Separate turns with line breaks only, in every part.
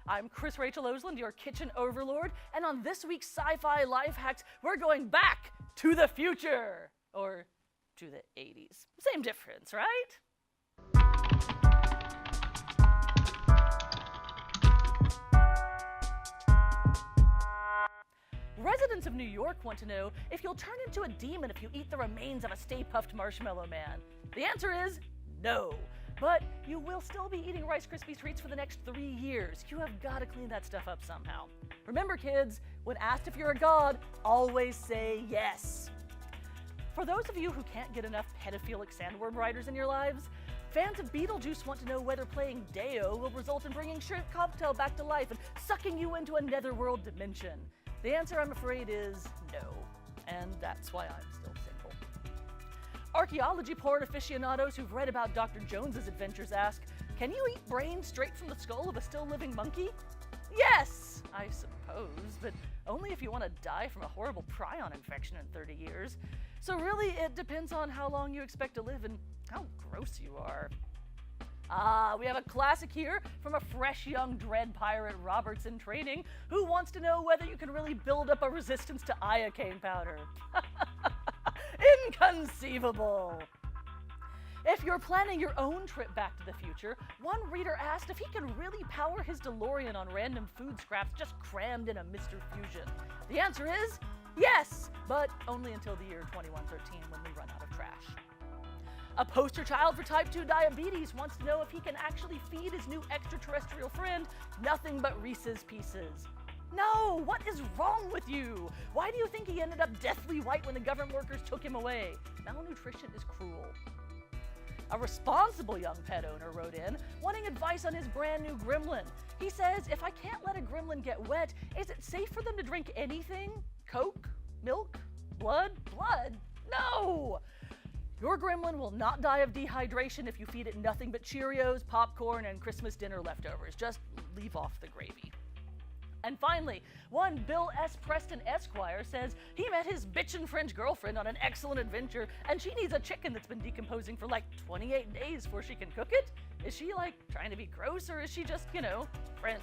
I'm Chris Rachel Osland, your kitchen overlord, and on this week's Sci Fi Life Hacks, we're going back to the future! Or to the 80s. Same difference, right? Residents of New York want to know if you'll turn into a demon if you eat the remains of a Stay Pufft Marshmallow Man. The answer is no. But you will still be eating Rice Krispie treats for the next 3 years. You have got to clean that stuff up somehow. Remember, kids, when asked if you're a god, always say yes. For those of you who can't get enough pedophilic sandworm riders in your lives, fans of Beetlejuice want to know whether playing Deo will result in bringing Shrimp Cocktail back to life and sucking you into a netherworld dimension. The answer, I'm afraid, is no. And that's why I'm still single. Archaeology porn aficionados who've read about Dr. Jones's adventures ask, can you eat brains straight from the skull of a still living monkey? Yes, I suppose, but only if you want to die from a horrible prion infection in 30 years. So really, it depends on how long you expect to live and how gross you are. We have a classic here from a fresh young dread pirate Roberts in training who wants to know whether you can really build up a resistance to iocane powder. Inconceivable! If you're planning your own trip back to the future, one reader asked if he can really power his DeLorean on random food scraps just crammed in a Mr. Fusion. The answer is yes, but only until the year 2113 when we run out of trash. A poster child for type 2 diabetes wants to know if he can actually feed his new extraterrestrial friend nothing but Reese's Pieces. No, what is wrong with you? Why do you think he ended up deathly white when the government workers took him away? Malnutrition is cruel. A responsible young pet owner wrote in, wanting advice on his brand new gremlin. He says, if I can't let a gremlin get wet, is it safe for them to drink anything? Coke? Milk? Blood? Blood? No! Your gremlin will not die of dehydration if you feed it nothing but Cheerios, popcorn, and Christmas dinner leftovers. Just leave off the gravy. And finally, one Bill S. Preston Esquire says he met his bitchin' French girlfriend on an excellent adventure, and she needs a chicken that's been decomposing for like 28 days before she can cook it. Is she like trying to be gross, or is she just, French?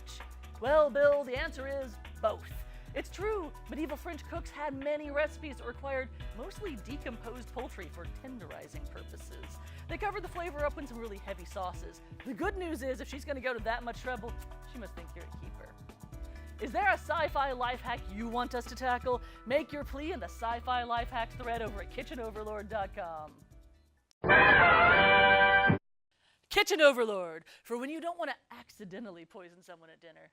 Well, Bill, the answer is both. It's true, medieval French cooks had many recipes that required mostly decomposed poultry for tenderizing purposes. They covered the flavor up in some really heavy sauces. The good news is, if she's going to go to that much trouble, she must think you're a keeper. Is there a sci-fi life hack you want us to tackle? Make your plea in the Sci-Fi Life Hacks thread over at kitchenoverlord.com. Kitchen Overlord, for when you don't want to accidentally poison someone at dinner.